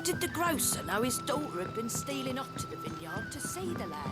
did the grocer know his daughter had been stealing off to the vineyard to see the lad?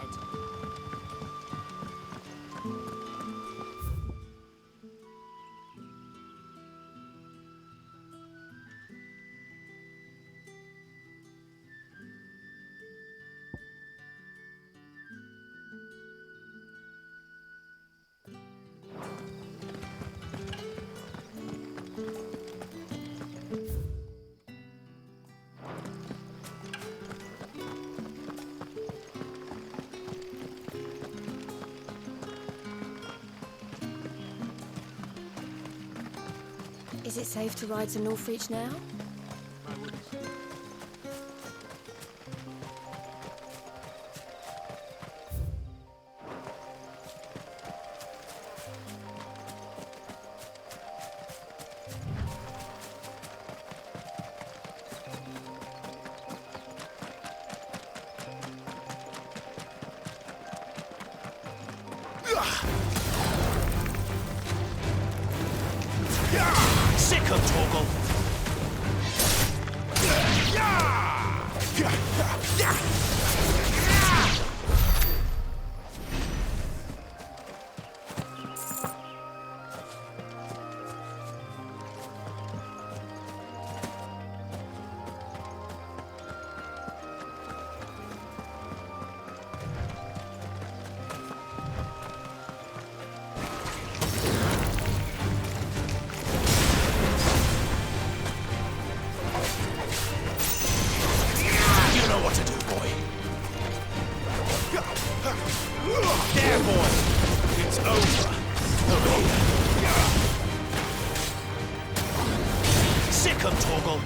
Is it safe to ride to Northreach now? Sick of Torgal! There, boy! It's over! Sick of Torgal!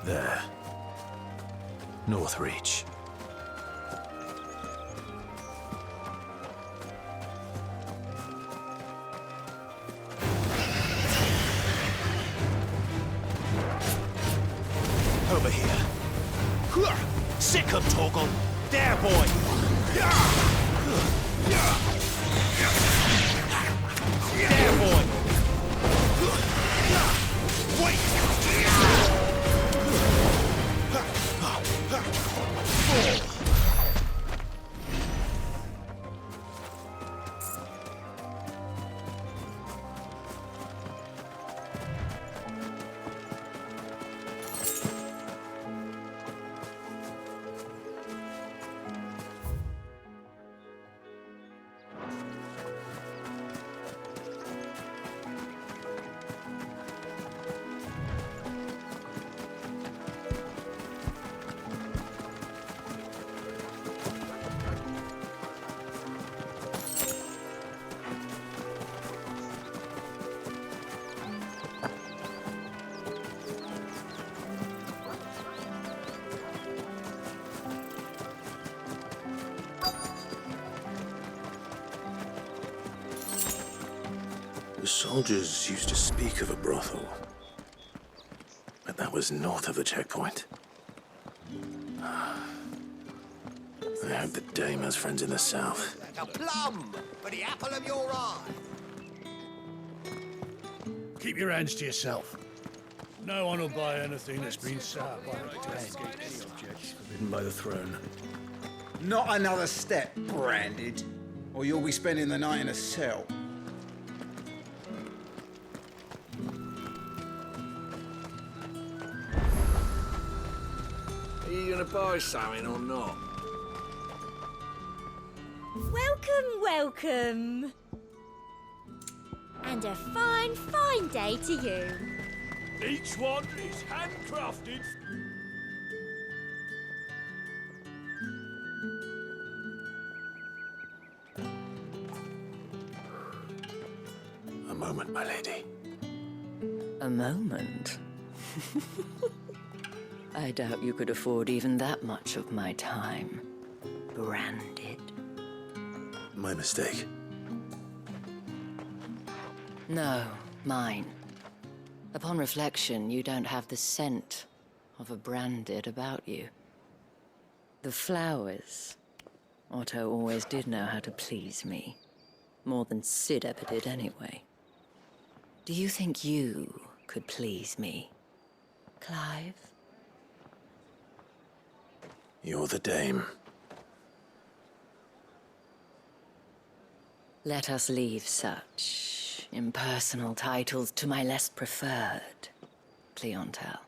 There. Northreach. Over here. Sick of Torgal. There, boy. There, boy. Wait. The soldiers used to speak of a brothel, but that was north of the checkpoint. I hope the dame has friends in the south. A plum for the apple of your eye. Keep your hands to yourself. No one will buy anything that's been set up by the dead. Any objects forbidden by the throne. Not another step, branded, or you'll be spending the night in a cell. Are you gonna buy something or not? Welcome, welcome. And a fine, fine day to you. Each one is handcrafted. A moment, my lady. A moment? I doubt you could afford even that much of my time. Branded. My mistake. No, mine. Upon reflection, you don't have the scent of a branded about you. The flowers. Otto always did know how to please me. More than Sid ever did anyway. Do you think you could please me, Clive? You're the dame. Let us leave such impersonal titles to my less preferred clientele.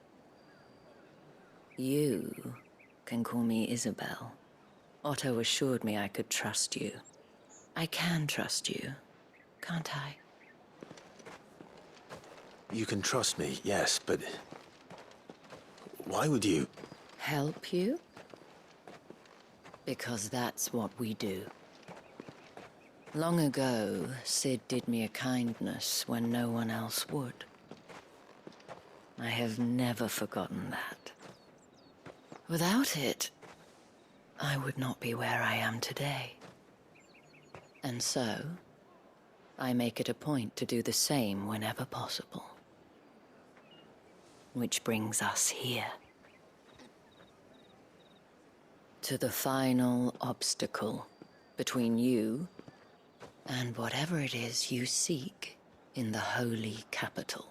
You can call me Isabel. Otto assured me I could trust you. I can trust you, can't I? You can trust me, yes, but... why would you... Help you? Because that's what we do. Long ago, Sid did me a kindness when no one else would. I have never forgotten that. Without it, I would not be where I am today. And so, I make it a point to do the same whenever possible. Which brings us here. To the final obstacle between you and whatever it is you seek in the holy capital.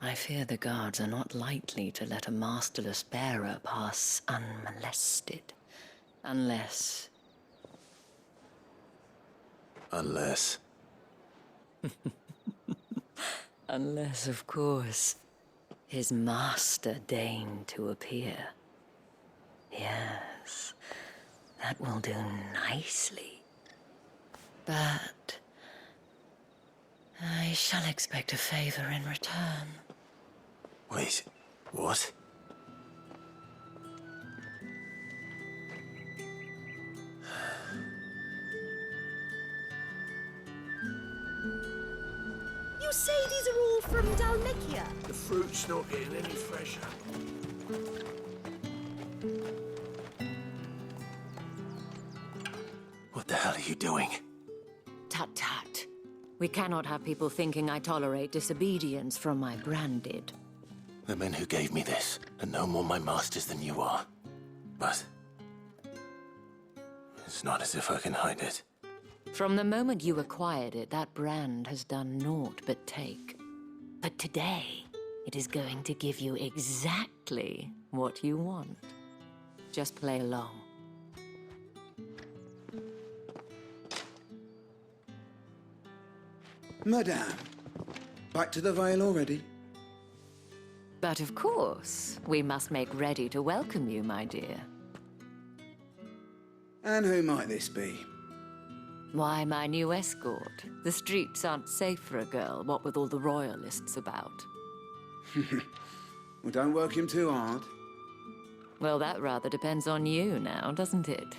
I fear the guards are not likely to let a masterless bearer pass unmolested. Unless... Unless... Unless, of course, his master deigned to appear. Yes, that will do nicely. But... I shall expect a favor in return. Wait, what? You say these are all from Dalmekia? The fruit's not getting any fresher. What the hell are you doing? Tut-tut. We cannot have people thinking I tolerate disobedience from my branded. The men who gave me this are no more my masters than you are. But... it's not as if I can hide it. From the moment you acquired it, that brand has done naught but take. But today, it is going to give you exactly what you want. Just play along. Madame, back to the Vale already? But of course, we must make ready to welcome you, my dear. And who might this be? Why, my new escort. The streets aren't safe for a girl, what with all the royalists about. Well, don't work him too hard. Well, that rather depends on you now, doesn't it?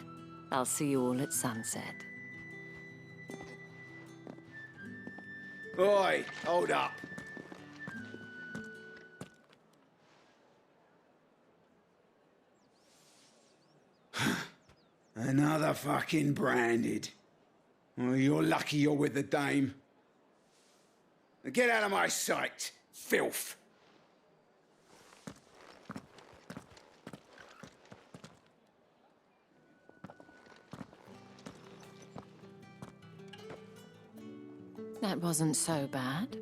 I'll see you all at sunset. Oi, hold up. Another fucking branded. Oh, you're lucky you're with the dame. Now get out of my sight, filth. That wasn't so bad.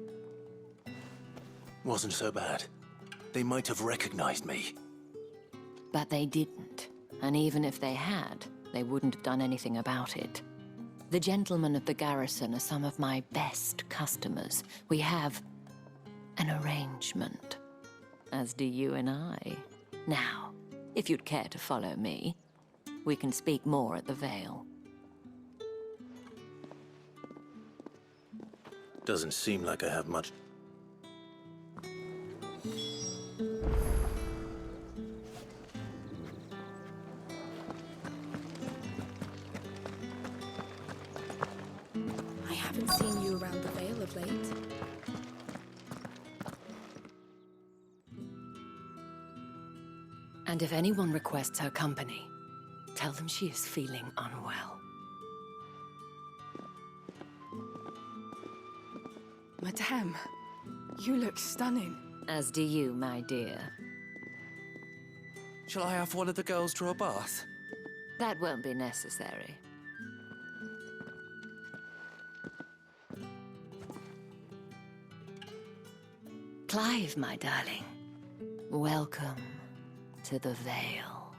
Wasn't so bad. They might have recognized me. But they didn't. And even if they had, they wouldn't have done anything about it. The gentlemen of the garrison are some of my best customers. We have an arrangement, as do you and I. Now, if you'd care to follow me, we can speak more at the Vale. Doesn't seem like I have much... I haven't seen you around the Vale of late. And if anyone requests her company, tell them she is feeling unwell. Madame, you look stunning. As do you, my dear. Shall I have one of the girls draw a bath? That won't be necessary. Clive, my darling. Welcome to the Vale.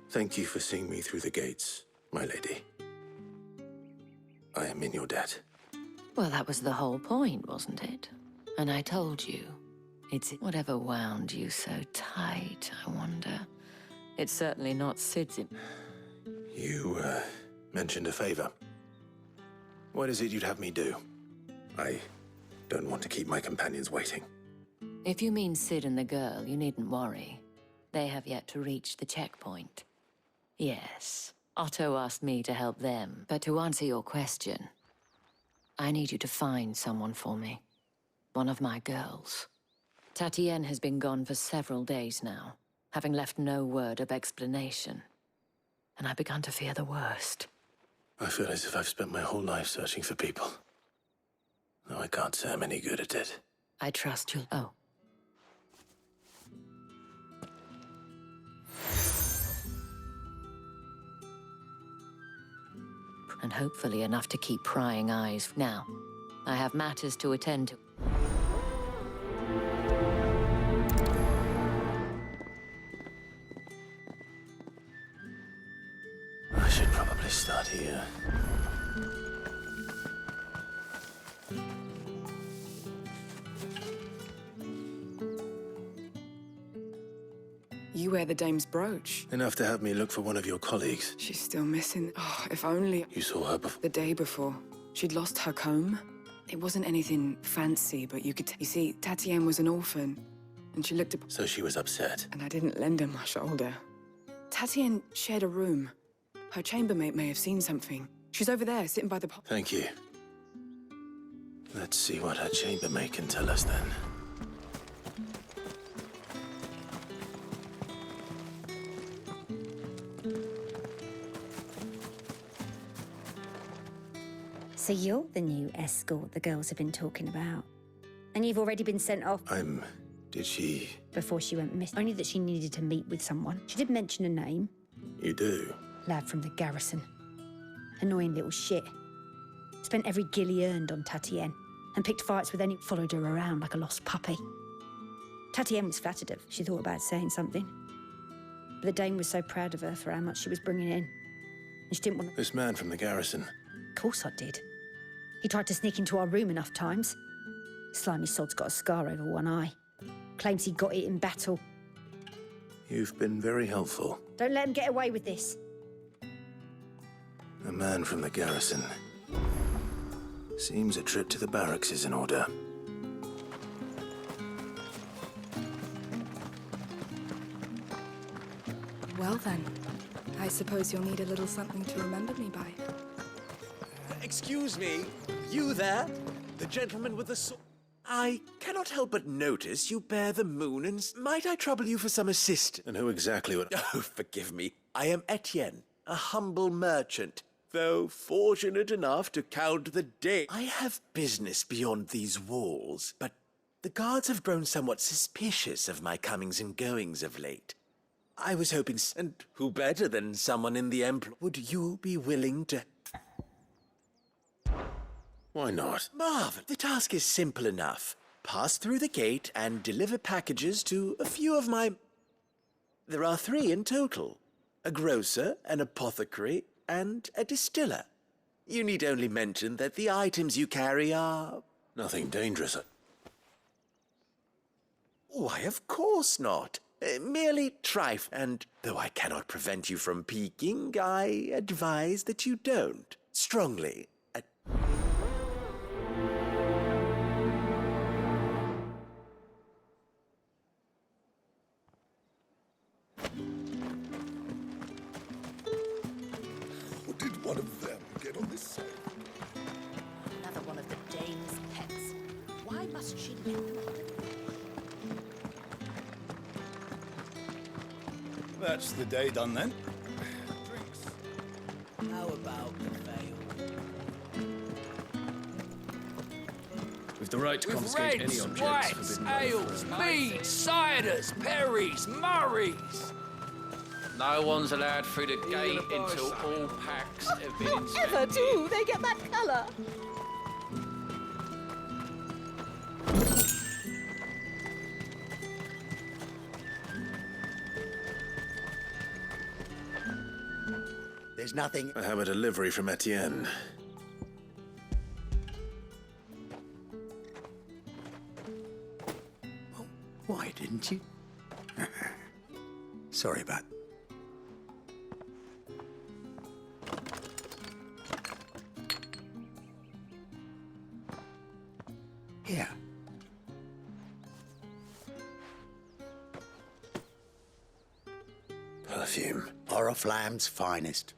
Thank you for seeing me through the gates, my lady. I am in your debt. Well, that was the whole point, wasn't it? And I told you. It's whatever wound you so tight, I wonder. It's certainly not Sid's. You, mentioned a favor. What is it you'd have me do? I don't want to keep my companions waiting. If you mean Sid and the girl, you needn't worry. They have yet to reach the checkpoint. Yes, Otto asked me to help them, but to answer your question, I need you to find someone for me. One of my girls. Tatienne has been gone for several days now, having left no word of explanation. And I've begun to fear the worst. I feel as if I've spent my whole life searching for people. Though I can't say I'm any good at it. I trust you'll... Oh. And hopefully enough to keep prying eyes. Now, I have matters to attend to. I should probably start here. You wear the dame's brooch. Enough to have me look for one of your colleagues. She's still missing. Oh, if only... You saw her before? The day before. She'd lost her comb. It wasn't anything fancy, but you could... You see, Tatienne was an orphan, and she looked... So she was upset. And I didn't lend her my shoulder. Tatienne shared a room. Her chambermaid may have seen something. She's over there, sitting by the... Thank you. Let's see what her chambermaid can tell us then. So you're the new escort the girls have been talking about. And you've already been sent off. Did she... Before she went missing. Only that she needed to meet with someone. She did mention a name. You do? Lad from the garrison. Annoying little shit. Spent every guil he earned on Tatienne. And picked fights with any... Followed her around like a lost puppy. Tatienne was flattered if she thought about saying something. But the dame was so proud of her for how much she was bringing in. And she didn't want... This man from the garrison. Of course I did. He tried to sneak into our room enough times. Slimy sod's got a scar over one eye. Claims he got it in battle. You've been very helpful. Don't let him get away with this. A man from the garrison. Seems a trip to the barracks is in order. Well then, I suppose you'll need a little something to remember me by. Excuse me, you there? The gentleman with the sword? I cannot help but notice you bear the moon, and might I trouble you for some assistance? And who exactly would... Oh, forgive me. I am Etienne, a humble merchant. Though fortunate enough to count the day. I have business beyond these walls, but the guards have grown somewhat suspicious of my comings and goings of late. I was hoping, and who better than someone in the employ? Would you be willing to... Why not? Marvin, the task is simple enough. Pass through the gate and deliver packages to a few of my... There are 3 in total. A grocer, an apothecary, and a distiller. You need only mention that the items you carry are... Nothing dangerous. Why, of course not. Merely trifle. And though I cannot prevent you from peeking, I advise that you don't. Strongly. Did one of them get on this side? Another one of the dame's pets. Why must she live? That's the day done then. Drinks. How about the veil? With the right to With confiscate reds, any objects whites, forbidden by the ales, meads, ciders, perries, murrays. No one's allowed through the gate until all packs have been inspected. Ever do they get that colour? There's nothing. I have a delivery from Etienne. Why didn't you? Sorry about. Here. Perfume. Oriflamme's finest.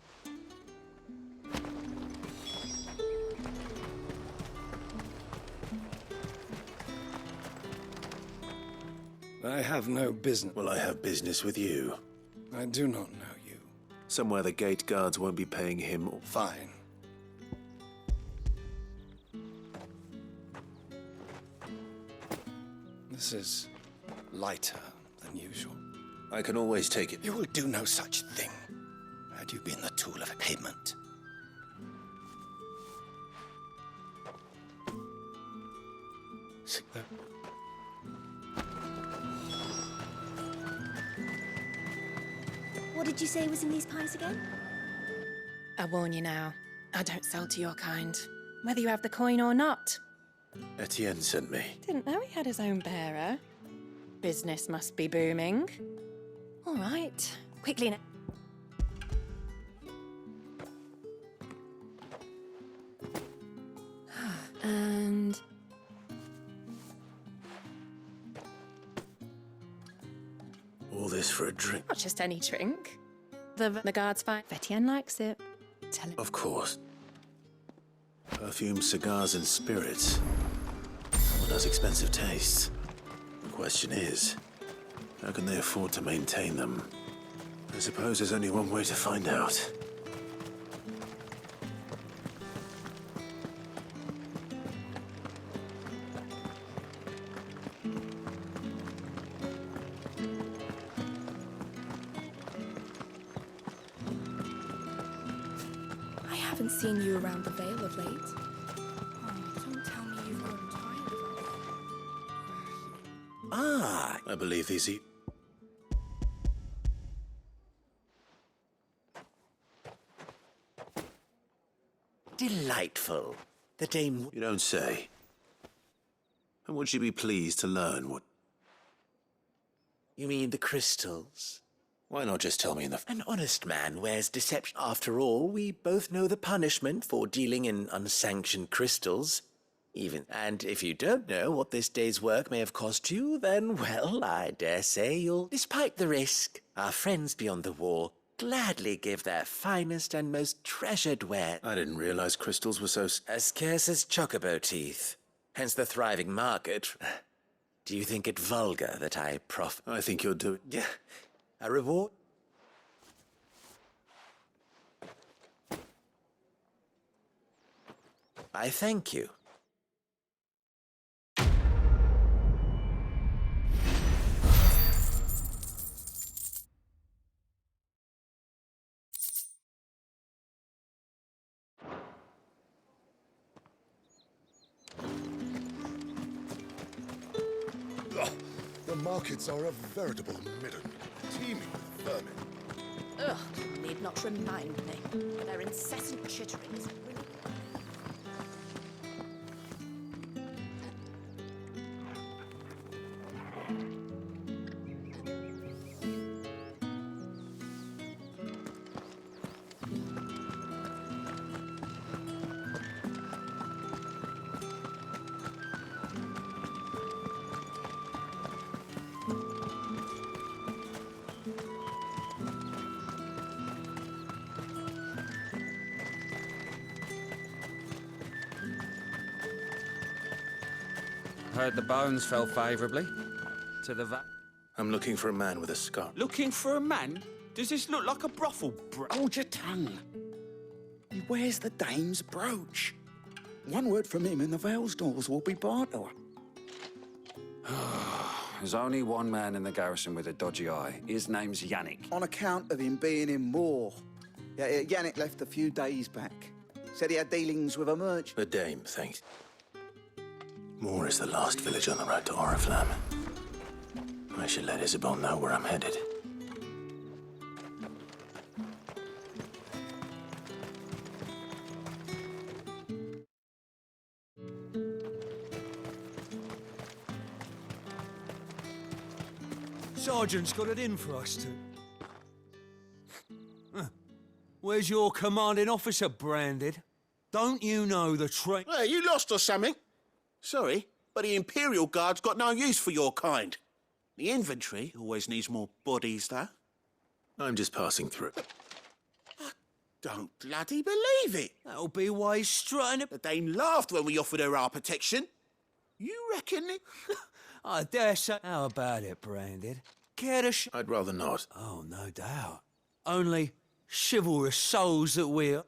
I have no business. Well, I have business with you. I do not know you. Somewhere the gate guards won't be paying him. Fine. This is lighter than usual. I can always take it. You will do no such thing, had you been the tool of payment. What did you say was in these pies again? I warn you now, I don't sell to your kind, whether you have the coin or not. Etienne sent me. Didn't know he had his own bearer. Business must be booming. All right, quickly now. And... All this for a drink? not just any drink. The guards find Etienne likes it. Tell him. Of course. Perfume, cigars, and spirits. Someone has expensive tastes. The question is, how can they afford to maintain them? I suppose there's only one way to find out. I haven't seen you around the Vale of late. Oh, don't tell me you've grown tired of us. Ah, I believe these are... Delightful. The dame... You don't say. And would she be pleased to learn what... You mean the crystals? Why not just tell me in the... An honest man wears deception. After all, we both know the punishment for dealing in unsanctioned crystals. And if you don't know what this day's work may have cost you, then, well, I dare say you'll, despite the risk, our friends beyond the wall gladly give their finest and most treasured ware. I didn't realize crystals were so... As scarce as chocobo teeth. Hence the thriving market. Do you think it vulgar that I I think you're doing... Yeah. A reward? I thank you. The markets are a veritable midden, teeming with vermin. Ugh, you need not remind me. Their incessant chittering is really... Heard the bones fell favourably to the I'm looking for a man with a scar. Looking for a man? Does this look like a brothel? Hold your tongue. He wears the dame's brooch. One word from him and the Vale's doors will be barred to her. There's only one man in the garrison with a dodgy eye. His name's Yannick. On account of him being in war. Yeah, Yannick left a few days back. Said he had dealings with a merchant. The Dame, thanks. Moor is the last village on the road to Oriflamme. I should let Isabel know where I'm headed. Sergeant's got it in for us to. Where's your commanding officer, Branded? Don't you know the train? Hey, you lost or something? Sorry, but the Imperial Guard's got no use for your kind. The infantry always needs more bodies, though. I'm just passing through. I don't bloody believe it. That'll be why he's strutting it. The Dane laughed when we offered her our protection. You reckon it? I dare say. How about it, Branded? Care to I'd rather not. Oh, no doubt. Only chivalrous souls that we're...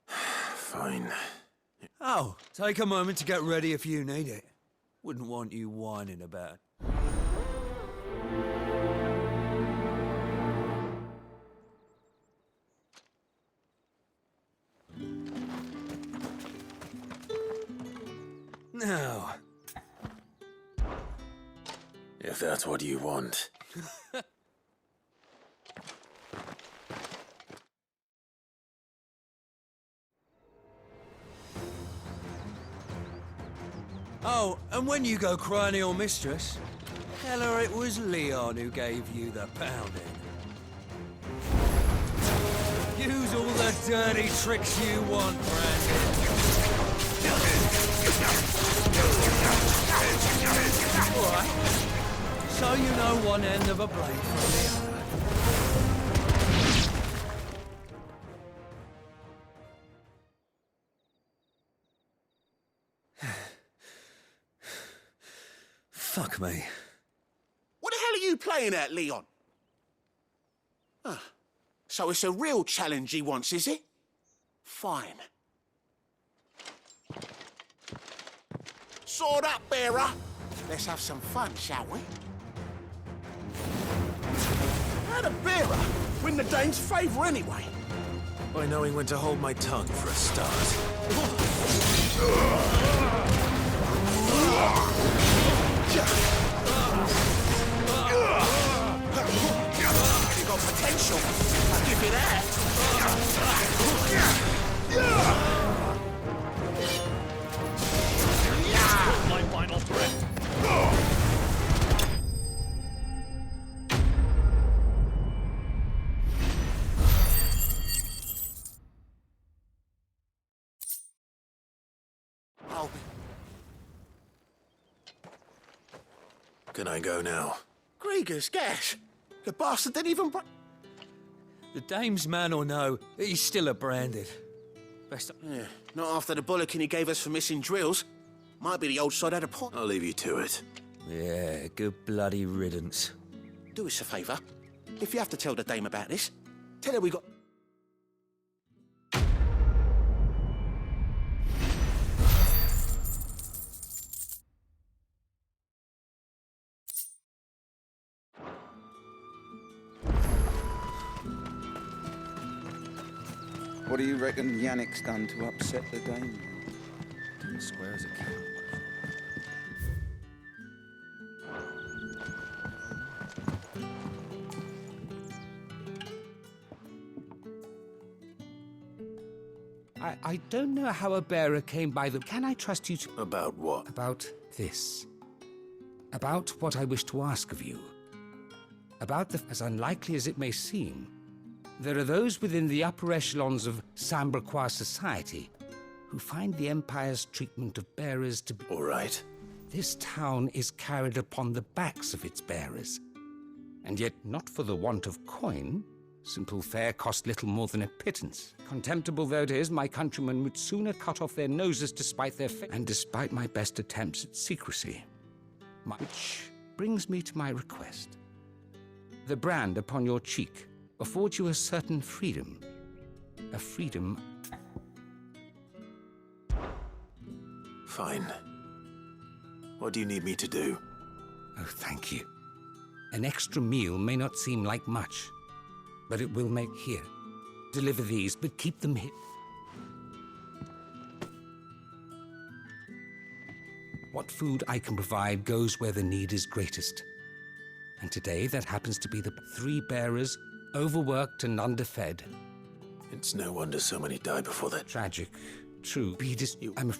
Fine. Oh, take a moment to get ready if you need it. Wouldn't want you whining about it. Now... If that's what you want. Oh, and when you go crying to your mistress, tell her it was Leon who gave you the pounding. Use all the dirty tricks you want, Brandon. All right. So you know one end of a blade from the other. Fuck me. What the hell are you playing at, Leon? So it's a real challenge he wants, is it? Fine. Sword up, bearer. Let's have some fun, shall we? How'd a bearer win the Dane's favour anyway? By knowing when to hold my tongue for a start. You got potential. I'll give you that. My final breath. Can I go now? Grieger's gas. The bastard didn't even... The Dame's man or no, he's still a Branded. Best... Yeah, not after the bollocking he gave us for missing drills. Might be the old sod had a point. I'll leave you to it. Yeah, good bloody riddance. Do us a favour. If you have to tell the Dame about this, tell her we got... What do you reckon Yannick's done to upset the Dame? Square as a cat. I don't know how a bearer came by the... Can I trust you to... About what? About this. About what I wish to ask of you. About the... As unlikely as it may seem, there are those within the upper echelons of Samberquois society who find the Empire's treatment of bearers to be... All right. This town is carried upon the backs of its bearers. And yet not for the want of coin. Simple fare cost little more than a pittance. Contemptible though it is, my countrymen would sooner cut off their noses despite their and despite my best attempts at secrecy. Which brings me to my request. The brand upon your cheek affords you a certain freedom. A freedom... Fine. What do you need me to do? Oh, thank you. An extra meal may not seem like much, but it will make... Here, deliver these, but keep them here. What food I can provide goes where the need is greatest. And today, that happens to be the 3 bearers, overworked and underfed. It's no wonder so many die before that. Tragic. True. I'm...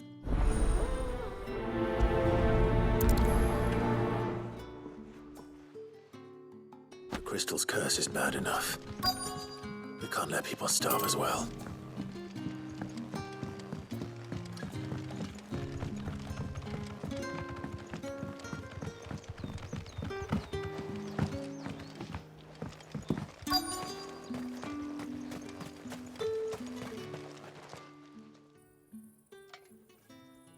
The crystal's curse is bad enough. We can't let people starve as well.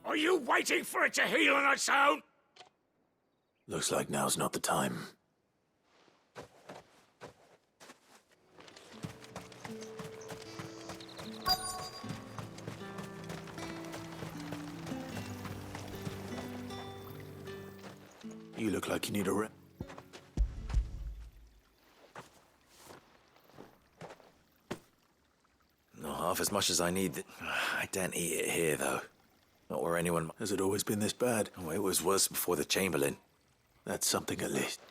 Are you waiting for it to heal on its own? Looks like now's not the time. You look like you need a rest. Not half as much as I need. I don't eat it here, though. Not where anyone... Has it always been this bad? Oh, it was worse before the Chamberlain. That's something at least.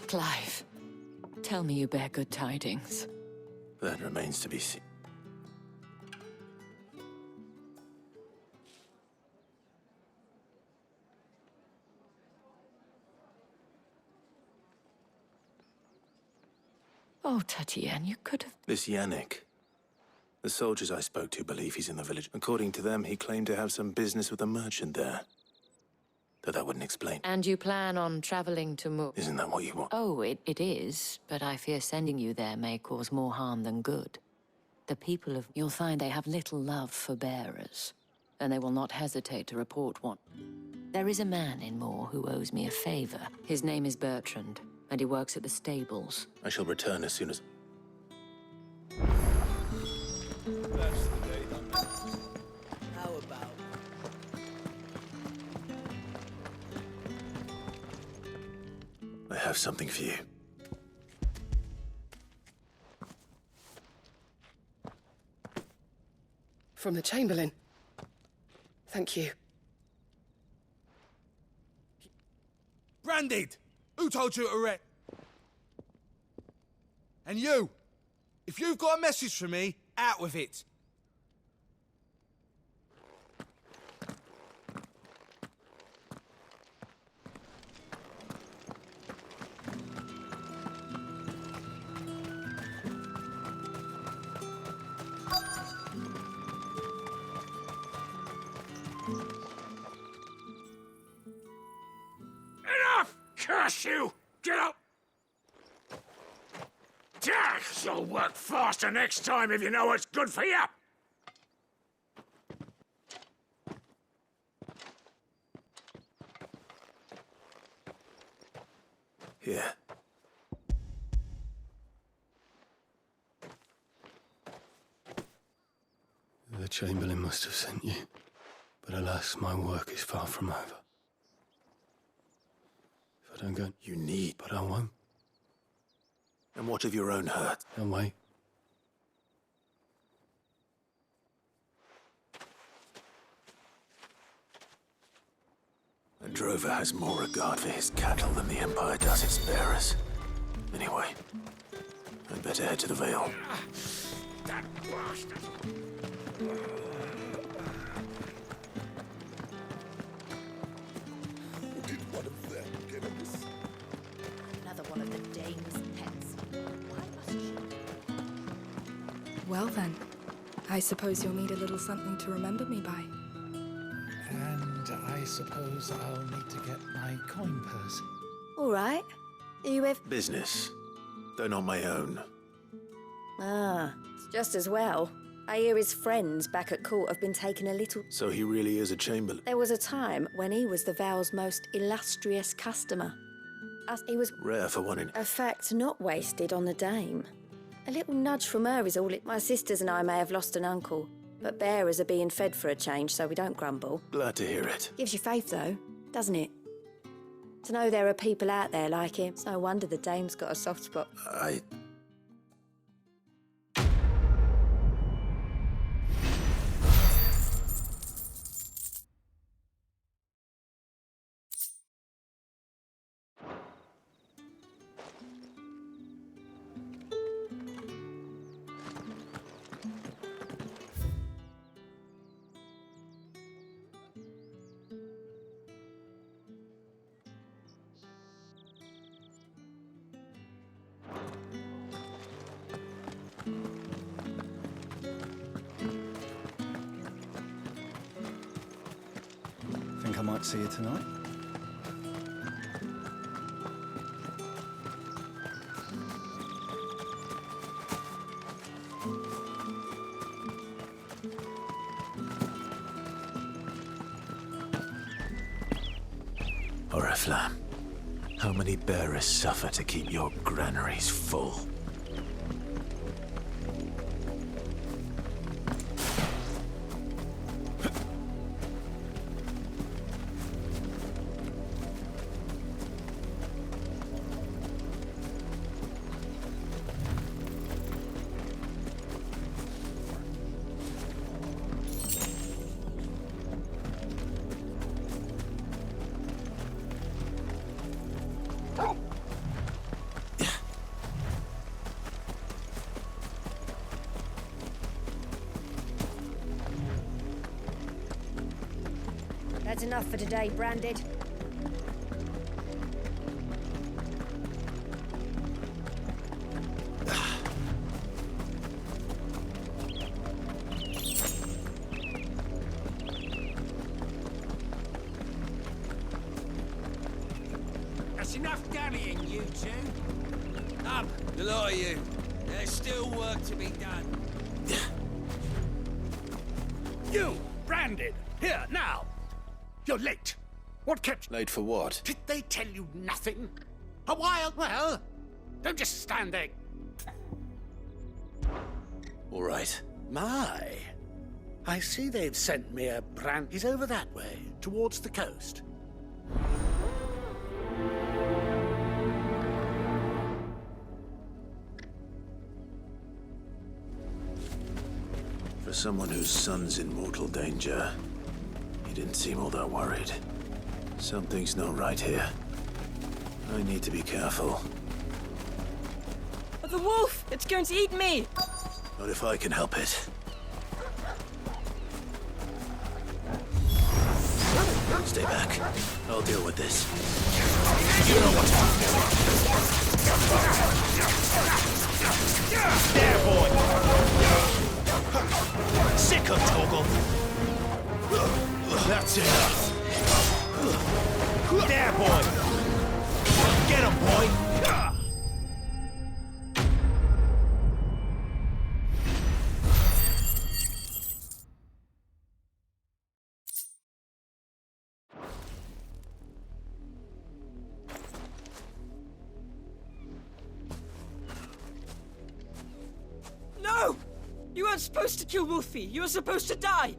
Clive, tell me you bear good tidings. That remains to be seen. Oh, Tatienne, you could have... This Yannick. The soldiers I spoke to believe he's in the village. According to them, he claimed to have some business with a merchant there. Though that wouldn't explain. And you plan on traveling to Mo... Isn't that what you want? Oh, it is, but I fear sending you there may cause more harm than good. The people of... You'll find they have little love for bearers, and they will not hesitate to report one. There is a man in Moor who owes me a favor. His name is Bertrand, and he works at the stables. I shall return as soon as... That's the day, done. How about... I have something for you. From the Chamberlain. Thank you. Branded! Who told you to arrest? And you! If you've got a message for me, out with it. Enough! Curse you! Get up! You'll work faster next time if you know what's good for you! Here. The Chamberlain must have sent you, but alas, my work is far from over. If I don't go... You need... But I won't. And what of your own hurt? I'll wait. A drover has more regard for his cattle than the Empire does its bearers. Anyway, I'd better head to the Vale. That bastard! Did one of them get a miss? Another one of the Dane's pets. Why must she... Well then, I suppose you'll need a little something to remember me by. suppose I'll need to get my coin purse. All right. Are you with... Business, though not my own. Ah, it's just as well. I hear his friends back at court have been taking a little... So he really is a chamberlain. There was a time when he was the Vale's most illustrious customer. He was... Rare for one in... A fact not wasted on the dame. A little nudge from her is all it... My sisters and I may have lost an uncle, but bearers are being fed for a change, so we don't grumble. Glad to hear it. Gives you faith, though, doesn't it? To know there are people out there like him. It's no wonder the dame's got a soft spot. Think I might see you tonight? Oriflamme, how many bearers suffer to keep your granaries full? That's enough for today, Branded. That's enough dallying, you two. Up, the lot of you. There's still work to be done. You, Branded, here, now! You're late. What kept... Late for what? Did they tell you nothing? A while, well, don't just stand there. All right. My, I see they've sent me a brand. He's over that way, towards the coast. For someone whose son's in mortal danger, he didn't seem all that worried. Something's not right here. I need to be careful. The wolf! It's going to eat me! Not if I can help it. Stay back. I'll deal with this. You know what to do. There, boy! Sick of Toggle! That's enough! There, boy! Get him, boy! No! You weren't supposed to kill Wolfie. You were supposed to die.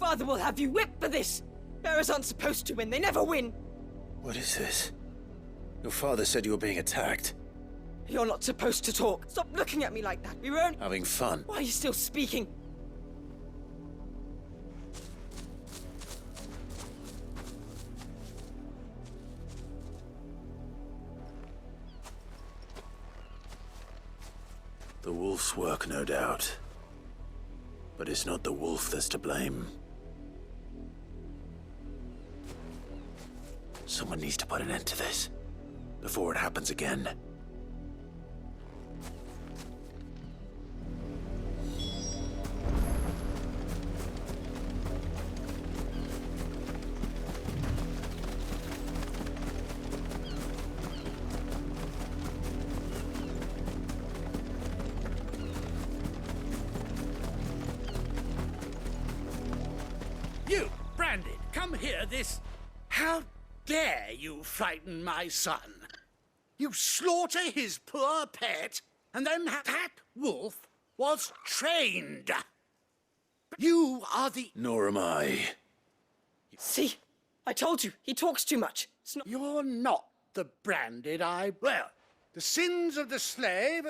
Father will have you whipped for this. Bearers aren't supposed to win. They never win. What is this? Your father said you were being attacked. You're not supposed to talk. Stop looking at me like that. We weren't... Having fun. Why are you still speaking? The wolf's work, no doubt. But it's not the wolf that's to blame. Someone needs to put an end to this, before it happens again. Come here, this... How dare you frighten my son? You slaughter his poor pet, and then that wolf was trained. You are the... Nor am I. See? I told you, he talks too much. It's not... You're not the branded I... Well, the sins of the slave...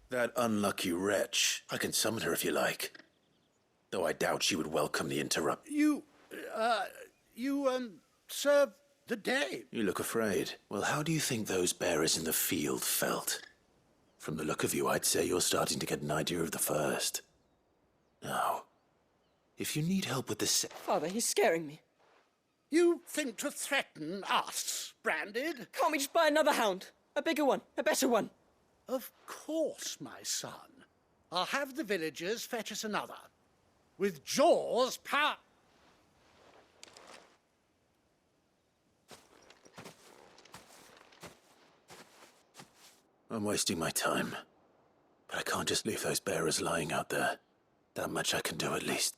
That unlucky wretch. I can summon her if you like. Though I doubt she would welcome the interrupt. You serve the day. You look afraid. Well, how do you think those bearers in the field felt? From the look of you, I'd say you're starting to get an idea of the first. Now, if you need help with the Father, he's scaring me. You think to threaten us, Branded? Can't we just buy another hound? A bigger one, a better one. Of course, my son. I'll have the villagers fetch us another. With Jaws power... I'm wasting my time. But I can't just leave those bearers lying out there. That much I can do at least.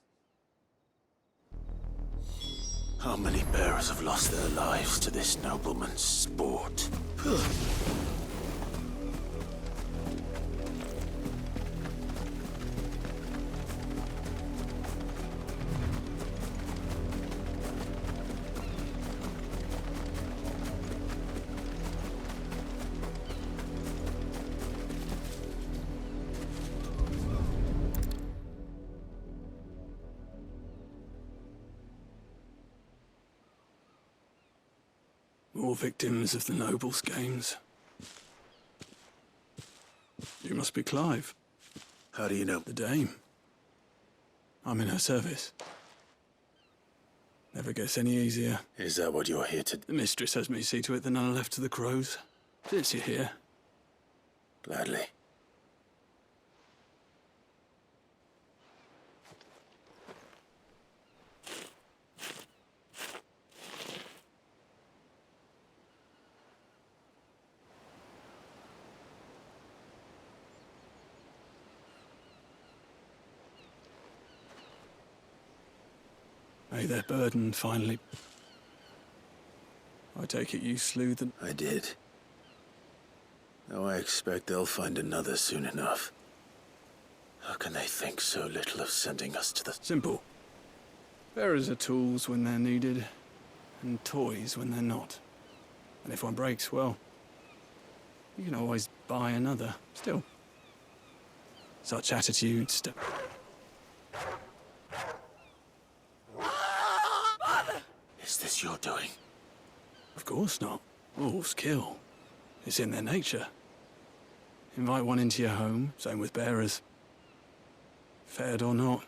How many bearers have lost their lives to this nobleman's sport? More victims of the nobles' games. You must be Clive. How do you know? The Dame. I'm in her service. Never gets any easier. Is that what you're here to... The mistress has me see to it that none are left to the crows. Since you're here. Gladly. May their burden finally... I take it you slew them? I did. Though I expect they'll find another soon enough. How can they think so little of sending us to the... Simple. Bearers are tools when they're needed, and toys when they're not. And if one breaks, well, you can always buy another. Still, such attitudes... Is this your doing? Of course not. Wolves kill. It's in their nature. Invite one into your home, same with bearers. Fed or not,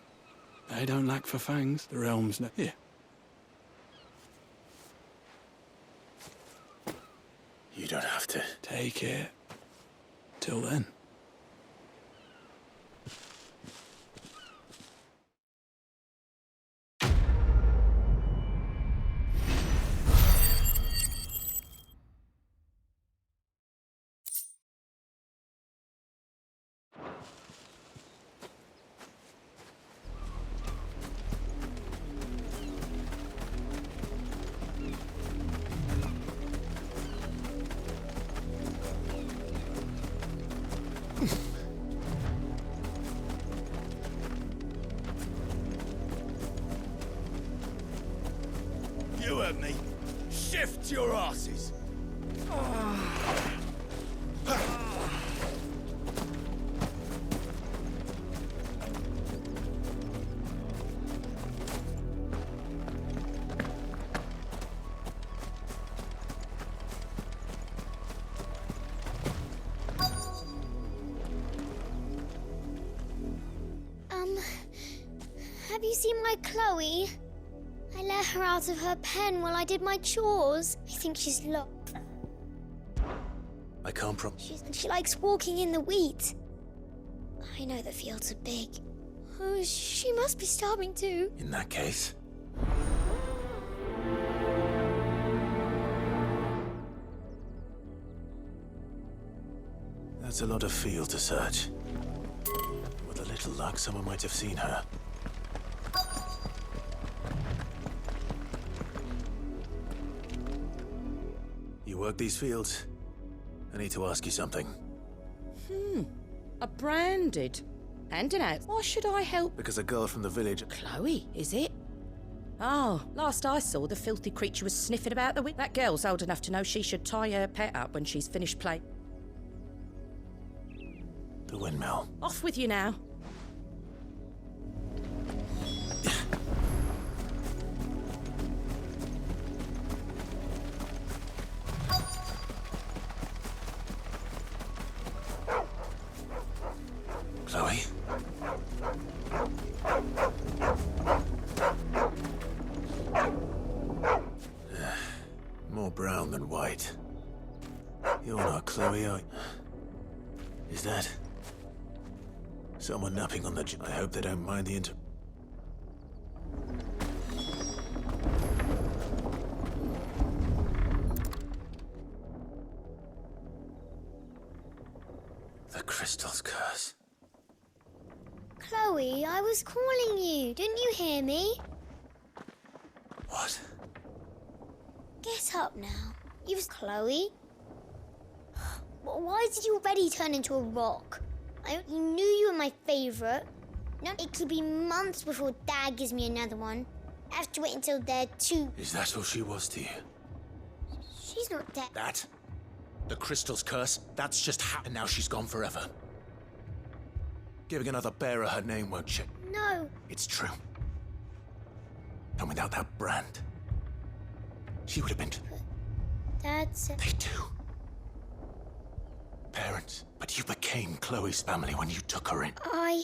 they don't lack for fangs. The realm's here. You don't have to. Take it. Till then. Have you seen my Chloe? I let her out of her pen while I did my chores. I think she's locked. I can't She likes walking in the wheat. I know the fields are big. Oh, she must be starving too. In that case... That's a lot of field to search. With a little luck, someone might have seen her. You work these fields? I need to ask you something. A branded. Handing out. Why should I help? Because a girl from the village... Chloe, is it? Oh, last I saw, the filthy creature was sniffing about the wind. That girl's old enough to know she should tie her pet up when she's finished playing. The windmill. Off with you now. Chloe? More brown than white. You're not Chloe, are you? Is that... someone napping on the... I hope they don't mind the The crystal's curse. Chloe, I was calling you. Didn't you hear me? What? Get up now. You was Chloe. Why did you already turn into a rock? I knew you were my favourite. No, it could be months before Dad gives me another one. I have to wait until they're two. Is that all she was to you? She's not dead. That? The crystal's curse? That's just and now she's gone forever. Giving another bearer her name won't change. No. It's true. And without that brand, she would have been... Dad said... They do. Parents, but you became Chloe's family when you took her in. I